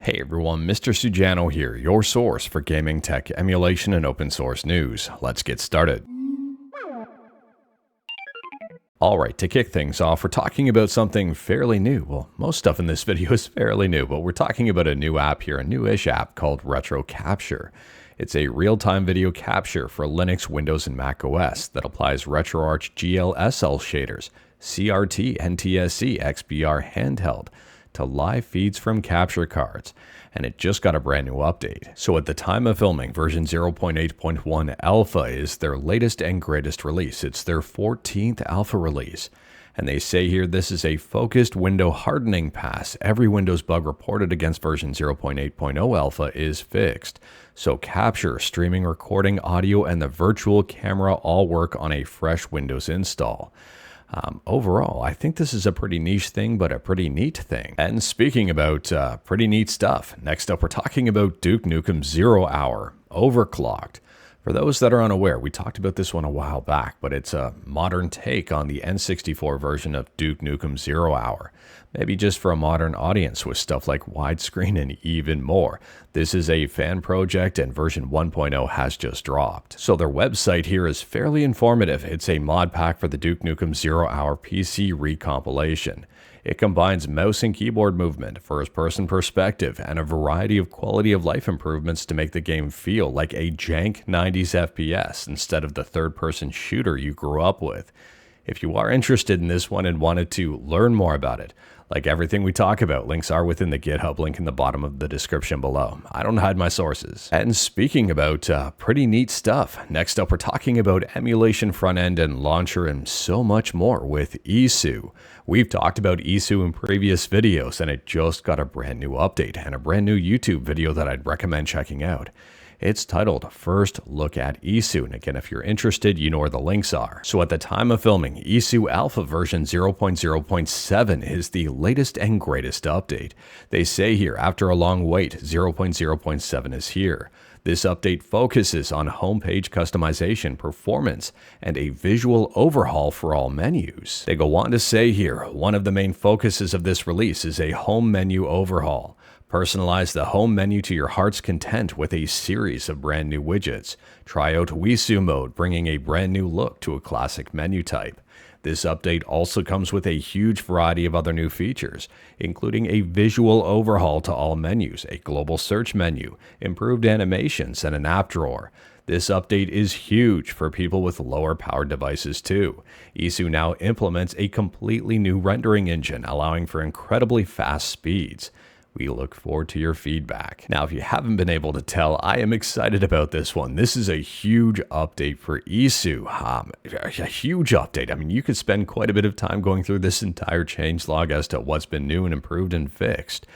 Hey everyone, Mr. Sujano here, your source for gaming tech, emulation, and open source news. Let's get started. Alright, to kick things off, we're talking about something fairly new. Well, most stuff in this video is fairly new, but we're talking about a new app here, a newish app called RetroCapture. It's a real-time video capture for Linux, Windows, and Mac OS that applies RetroArch GLSL shaders, CRT, NTSC, XBR handheld, to live feeds from capture cards, and it just got a brand new update. So at the time of filming, version 0.8.1 alpha is their latest and greatest release. It's their 14th alpha release. And they say here this is a focused window hardening pass. Every Windows bug reported against version 0.8.0 alpha is fixed. So capture, streaming, recording, audio, and the virtual camera all work on a fresh Windows install. Overall, I think this is a pretty niche thing, but a pretty neat thing. And speaking about pretty neat stuff, next up we're talking about Duke Nukem 0 Hour, Overclocked. For those that are unaware, we talked about this one a while back, but it's a modern take on the N64 version of Duke Nukem 0 Hour. Maybe just for a modern audience with stuff like widescreen and even more. This is a fan project and version 1.0 has just dropped. So their website here is fairly informative. It's a mod pack for the Duke Nukem 0 Hour PC recompilation. It combines mouse and keyboard movement, first-person perspective, and a variety of quality-of-life improvements to make the game feel like a jank 90s FPS instead of the third-person shooter you grew up with. If you are interested in this one and wanted to learn more about it, like everything we talk about, links are within the GitHub link in the bottom of the description below. I don't hide my sources. And speaking about pretty neat stuff, next up we're talking about emulation front-end and launcher and so much more with iiSU. We've talked about iiSU in previous videos and it just got a brand new update and a brand new YouTube video that I'd recommend checking out. It's titled First Look at iiSU, and again, if you're interested, you know where the links are. So at the time of filming, iiSU Alpha version 0.0.7 is the latest and greatest update. They say here, after a long wait, 0.0.7 is here. This update focuses on homepage customization, performance, and a visual overhaul for all menus. They go on to say here, one of the main focuses of this release is a home menu overhaul. Personalize the home menu to your heart's content with a series of brand new widgets. Try out iiSU mode, bringing a brand new look to a classic menu type. This update also comes with a huge variety of other new features, including a visual overhaul to all menus, a global search menu, improved animations, and an app drawer. This update is huge for people with lower powered devices too. iiSU now implements a completely new rendering engine, allowing for incredibly fast speeds. We look forward to your feedback. Now, if you haven't been able to tell, I am excited about this one. This is a huge update for iiSU. A huge update. I mean, you could spend quite a bit of time going through this entire changelog as to what's been new and improved and fixed.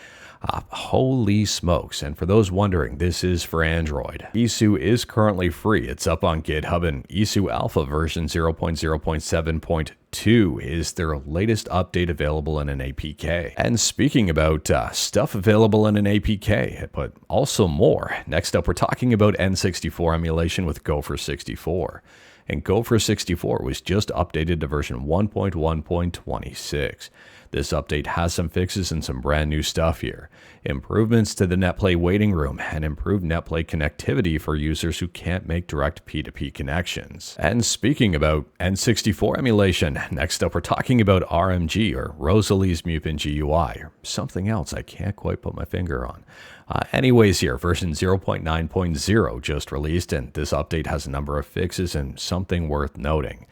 Holy smokes. And for those wondering, this is for Android. iiSU is currently free. It's up on GitHub, and iiSU Alpha version 0.0.7.2 is their latest update available in an APK. And speaking about stuff available in an APK, but also more, next up we're talking about N64 emulation with Gopher64. And Gopher64 was just updated to version 1.1.26. This update has some fixes and some brand new stuff here. Improvements to the netplay waiting room and improved netplay connectivity for users who can't make direct P2P connections. And speaking about N64 emulation, next up we're talking about RMG or Rosalies Mupen GUI, or something else I can't quite put my finger on. Anyways here, version 0.9.0 just released, and this update has a number of fixes and something worth noting.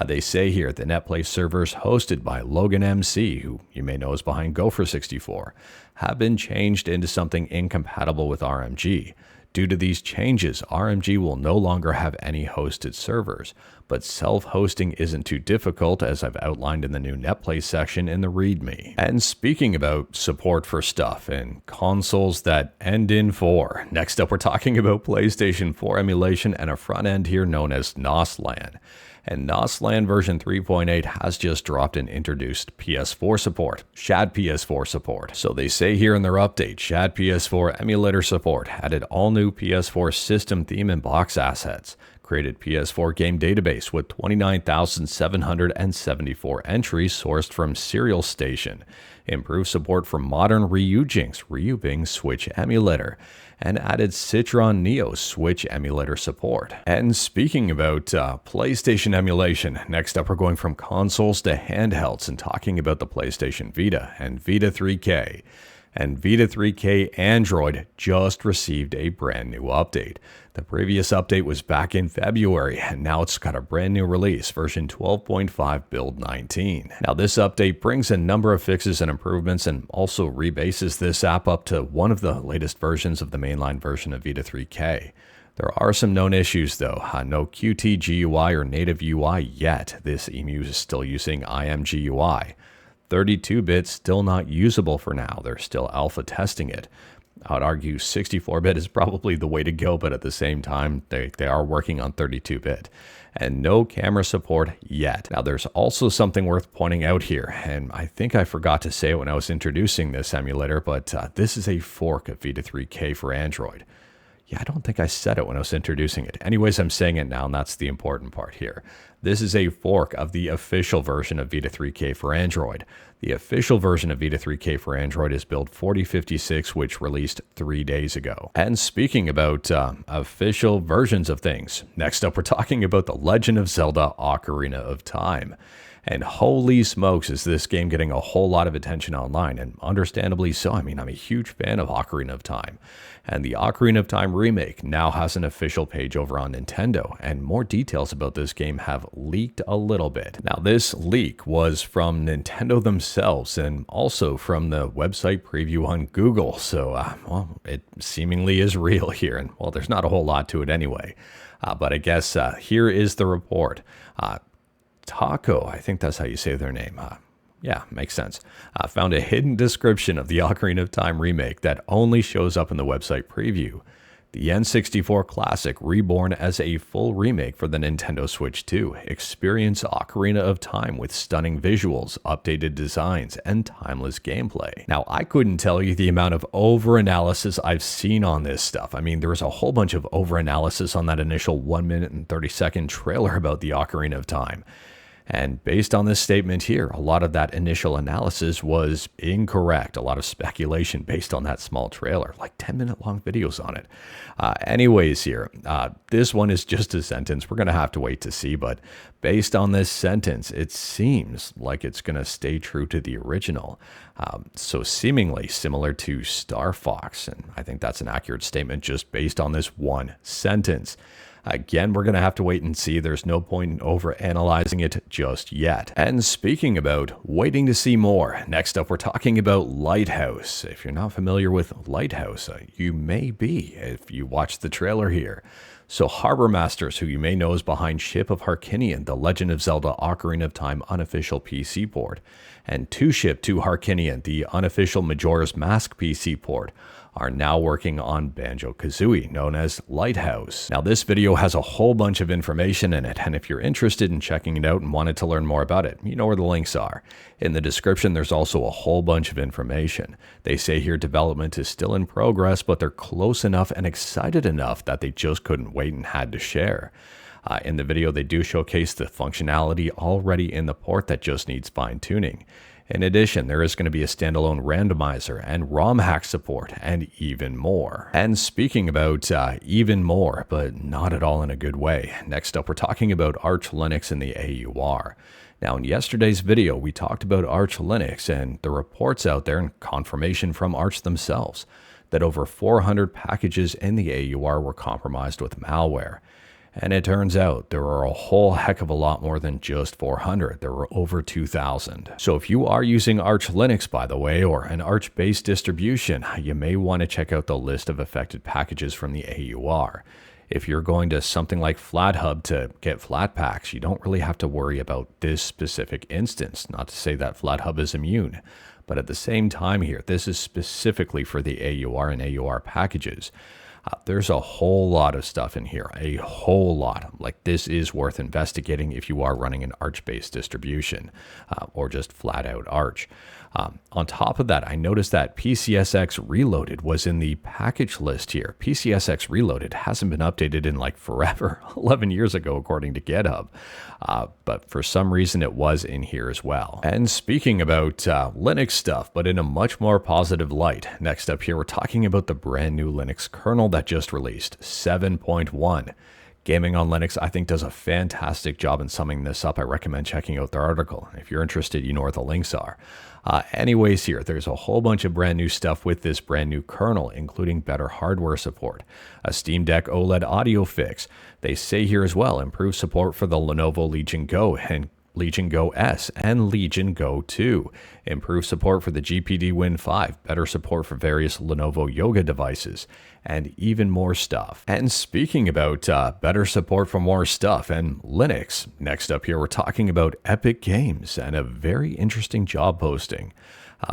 They say here the netplay servers hosted by Logan MC, who you may know is behind Gopher64, have been changed into something incompatible with RMG. Due to these changes, RMG will no longer have any hosted servers, but self-hosting isn't too difficult, as I've outlined in the new netplay section in the README. And speaking about support for stuff and consoles that end in 4, next up we're talking about PlayStation 4 emulation and a front end here known as Nostlan. And Nostlan version 3.8 has just dropped and introduced PS4 support, ShadPS4 support. So they say here in their update, ShadPS4 emulator support added all new PS4 system theme and box assets, Upgraded PS4 game database with 29,774 entries sourced from Serial Station. Improved support for modern Ryujing Switch emulator. And added Citron Neo Switch emulator support. And speaking about PlayStation emulation, next up we're going from consoles to handhelds and talking about the PlayStation Vita and Vita 3K. And Vita 3K Android just received a brand new update. The previous update was back in February, and now it's got a brand new release, version 12.5 build 19. Now this update brings a number of fixes and improvements and also rebases this app up to one of the latest versions of the mainline version of Vita 3K. There are some known issues though, no Qt GUI or native UI yet. This EMU is still using RMG UI. 32-bit still not usable for now, they're still alpha testing it. I would argue 64-bit is probably the way to go, but at the same time, they are working on 32-bit. And no camera support yet. Now, there's also something worth pointing out here, and I think I forgot to say it when I was introducing this emulator, but this is a fork of Vita 3K for Android. Yeah, I don't think I said it when I was introducing it. Anyways, I'm saying it now, and that's the important part here. This is a fork of the official version of Vita 3K for Android. The official version of Vita 3K for Android is build 4056, which released 3 days ago. And speaking about official versions of things, next up we're talking about The Legend of Zelda Ocarina of Time. And holy smokes, is this game getting a whole lot of attention online, and understandably so. I mean, I'm a huge fan of Ocarina of Time. And the Ocarina of Time remake now has an official page over on Nintendo, and more details about this game have leaked a little bit. Now, this leak was from Nintendo themselves and also from the website preview on Google, so, well, it seemingly is real here, and, well, there's not a whole lot to it anyway. But I guess here is the report. Taco, I think that's how you say their name. Yeah, makes sense. Found a hidden description of the Ocarina of Time remake that only shows up in the website preview. The N64 classic reborn as a full remake for the Nintendo Switch 2. Experience Ocarina of Time with stunning visuals, updated designs, and timeless gameplay. Now, I couldn't tell you the amount of over-analysis I've seen on this stuff. I mean, there was a whole bunch of over-analysis on that initial 1 minute and 30-second trailer about the Ocarina of Time. And based on this statement here, a lot of that initial analysis was incorrect. A lot of speculation based on that small trailer, like 10-minute long videos on it. Anyways here, this one is just a sentence. We're going to have to wait to see, but based on this sentence, it seems like it's going to stay true to the original. So seemingly similar to Star Fox, and I think that's an accurate statement just based on this one sentence. Again, we're going to have to wait and see. There's no point in over-analyzing it just yet. And speaking about waiting to see more, next up we're talking about Lighthouse. If you're not familiar with Lighthouse, you may be if you watch the trailer here. So Harbour Masters, who you may know is behind Ship of Harkinian, The Legend of Zelda Ocarina of Time unofficial PC port, and Two Ship to Harkinian, the unofficial Majora's Mask PC port, are now working on Banjo-Kazooie, known as Lighthouse. Now, this video has a whole bunch of information in it, and if you're interested in checking it out and wanted to learn more about it, you know where the links are. In the description, there's also a whole bunch of information. They say here development is still in progress, but they're close enough and excited enough that they just couldn't wait and had to share. In the video, they do showcase the functionality already in the port that just needs fine-tuning. In addition, there is going to be a standalone randomizer and ROM hack support and even more. And speaking about even more, but not at all in a good way, next up we're talking about Arch Linux and the AUR. Now in yesterday's video, we talked about Arch Linux and the reports out there and confirmation from Arch themselves that over 400 packages in the AUR were compromised with malware. And it turns out there are a whole heck of a lot more than just 400. There were over 2,000. So if you are using Arch Linux, by the way, or an Arch-based distribution, you may want to check out the list of affected packages from the AUR. If you're going to something like FlatHub to get Flatpaks, you don't really have to worry about this specific instance. Not to say that FlatHub is immune, but at the same time here, this is specifically for the AUR and AUR packages. There's a whole lot of stuff in here, a whole lot. Like, this is worth investigating if you are running an Arch-based distribution or just flat out Arch. On top of that, I noticed that PCSX Reloaded was in the package list here. PCSX Reloaded hasn't been updated in like forever, 11 years ago, according to GitHub. But for some reason, it was in here as well. And speaking about Linux stuff, but in a much more positive light, next up here, we're talking about the brand new Linux kernel that just released, 7.1. Gaming on Linux, I think, does a fantastic job in summing this up. I recommend checking out their article. If you're interested, you know where the links are. Anyways, here, there's a whole bunch of brand new stuff with this brand new kernel, including better hardware support, a Steam Deck OLED audio fix. They say here as well, improved support for the Lenovo Legion Go and Legion Go S and Legion Go 2. Improved support for the GPD Win 5, better support for various Lenovo Yoga devices, and even more stuff. And speaking about better support for more stuff and Linux, next up here we're talking about Epic Games and a very interesting job posting.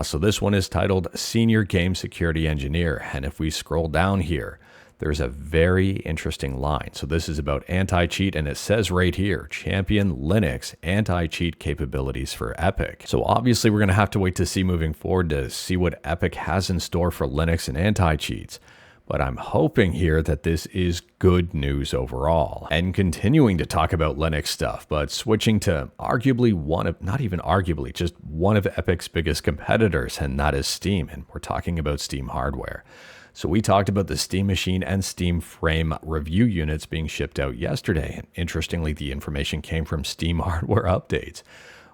So this one is titled Senior Game Security Engineer, and if we scroll down here, there's a very interesting line. So this is about anti-cheat, and it says right here, champion Linux anti-cheat capabilities for Epic. So obviously we're going to have to wait to see moving forward to see what Epic has in store for Linux and anti-cheats. But I'm hoping here that this is good news overall. And continuing to talk about Linux stuff, but switching to arguably not even arguably, just one of Epic's biggest competitors, and that is Steam. And we're talking about Steam hardware. So we talked about the Steam Machine and Steam Frame review units being shipped out yesterday. And interestingly, the information came from Steam hardware updates.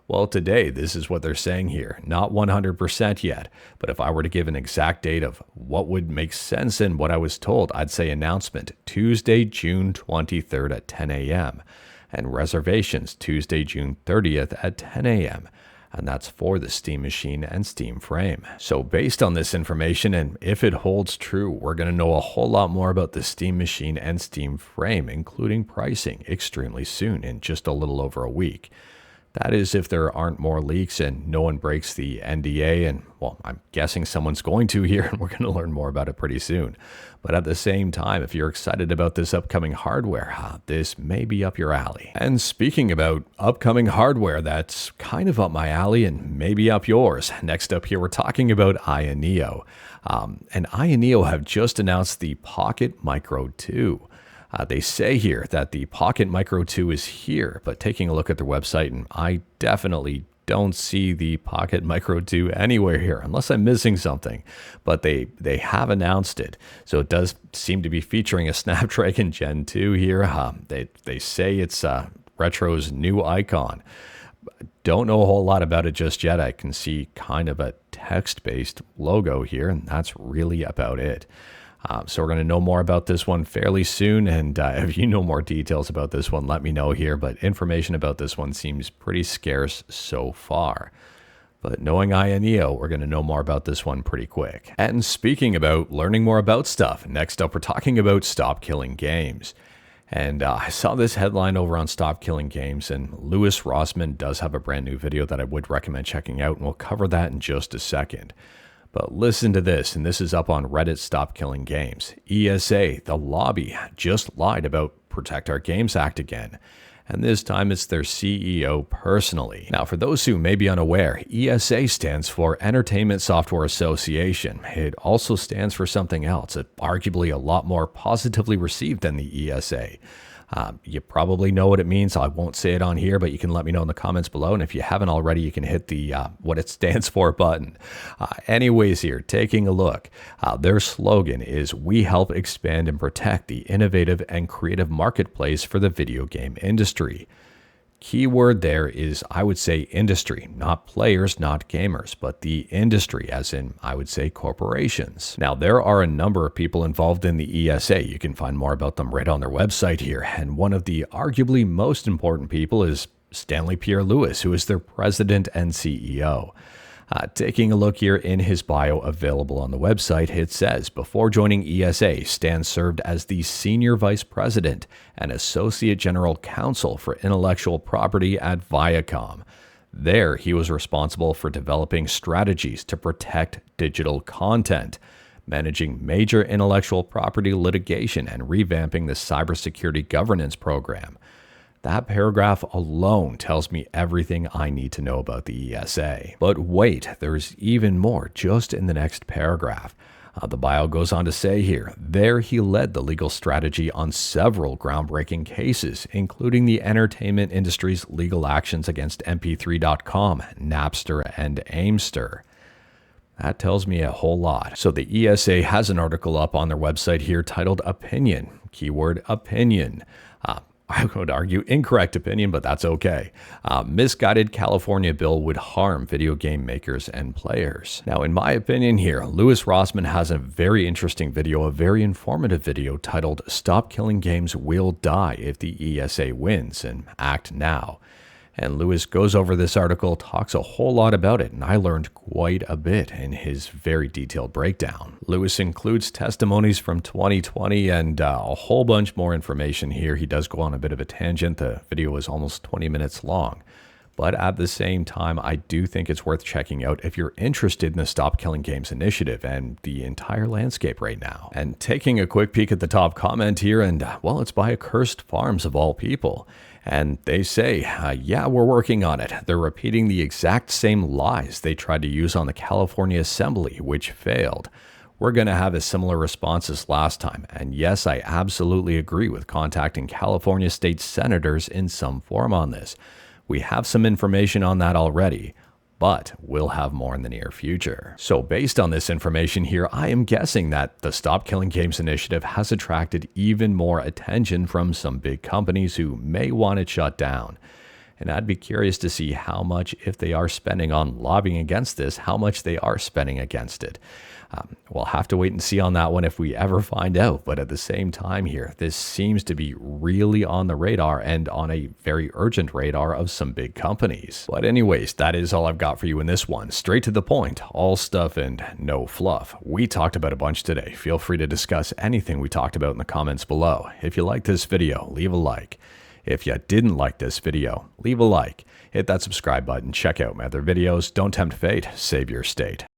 Well, today, this is what they're saying here. Not 100% yet, but if I were to give an exact date of what would make sense in what I was told, I'd say announcement Tuesday, June 23rd at 10 a.m. and reservations Tuesday, June 30th at 10 a.m. And that's for the Steam Machine and Steam Frame. So based on this information, and if it holds true, we're going to know a whole lot more about the Steam Machine and Steam Frame, including pricing, extremely soon, in just a little over a week. That is if there aren't more leaks and no one breaks the NDA, and well, I'm guessing someone's going to here, and we're going to learn more about it pretty soon. But at the same time, if you're excited about this upcoming hardware, this may be up your alley. And speaking about upcoming hardware, that's kind of up my alley and maybe up yours. Next up here, we're talking about Ayaneo. And Ayaneo have just announced the Pocket Micro 2. They say here that the Pocket Micro 2 is here, but taking a look at their website, and I definitely don't see the Pocket Micro 2 anywhere here, unless I'm missing something. But they have announced it, so it does seem to be featuring a Snapdragon Gen 2 here. They say it's Retro's new icon. Don't know a whole lot about it just yet. I can see kind of a text-based logo here, and that's really about it. So we're going to know more about this one fairly soon, and if you know more details about this one, let me know here, but information about this one seems pretty scarce so far. But knowing Ayaneo, we're going to know more about this one pretty quick. And speaking about learning more about stuff, next up we're talking about Stop Killing Games. And I saw this headline over on Stop Killing Games, and Louis Rossman does have a brand new video that I would recommend checking out, and we'll cover that in just a second. But listen to this, and this is up on Reddit Stop Killing Games. ESA, the lobby, just lied about Protect Our Games Act again. And this time it's their CEO personally. Now, for those who may be unaware, ESA stands for Entertainment Software Association. It also stands for something else, arguably a lot more positively received than the ESA. You probably know what it means. I won't say it on here, but you can let me know in the comments below. And if you haven't already, you can hit the what it stands for button. Anyways, here, taking a look, their slogan is, "We help expand and protect the innovative and creative marketplace for the video game industry." Key word there is, I would say, industry, not players, not gamers, but the industry, as in, I would say, corporations. Now, there are a number of people involved in the ESA. You can find more about them right on their website here. And one of the arguably most important people is Stanley Pierre-Louis, who is their president and CEO. Taking a look here in his bio available on the website, it says, before joining ESA, Stan served as the Senior Vice President and Associate General Counsel for Intellectual Property at Viacom. There, he was responsible for developing strategies to protect digital content, managing major intellectual property litigation, and revamping the cybersecurity governance program. That paragraph alone tells me everything I need to know about the ESA. But wait, there's even more just in the next paragraph. The bio goes on to say here, there he led the legal strategy on several groundbreaking cases, including the entertainment industry's legal actions against mp3.com, Napster, and Aimster. That tells me a whole lot. So the ESA has an article up on their website here titled Opinion, keyword opinion. I would argue incorrect opinion, but that's okay. Misguided California bill would harm video game makers and players. Now, in my opinion here, Louis Rossmann has a very interesting video, a very informative video titled Stop Killing Games Will Die If the ESA Wins, and Act Now. And Louis goes over this article, talks a whole lot about it, and I learned quite a bit in his very detailed breakdown. Louis includes testimonies from 2020 and a whole bunch more information here. He does go on a bit of a tangent. The video is almost 20 minutes long. But at the same time, I do think it's worth checking out if you're interested in the Stop Killing Games initiative and the entire landscape right now. And taking a quick peek at the top comment here, and well, it's by Accursed Farms of all people. And they say, yeah, we're working on it. They're repeating the exact same lies they tried to use on the California Assembly, which failed. We're going to have a similar response as last time. And yes, I absolutely agree with contacting California state senators in some form on this. We have some information on that already, but we'll have more in the near future. So based on this information here, I am guessing that the Stop Killing Games initiative has attracted even more attention from some big companies who may want it shut down. And I'd be curious to see how much, if they are spending on lobbying against this, how much they are spending against it. We'll have to wait and see on that one if we ever find out. But at the same time here, this seems to be really on the radar and on a very urgent radar of some big companies. But anyways, that is all I've got for you in this one. Straight to the point, all stuff and no fluff. We talked about a bunch today. Feel free to discuss anything we talked about in the comments below. If you liked this video, leave a like. If you didn't like this video, leave a like. Hit that subscribe button. Check out my other videos. Don't tempt fate. Save your state.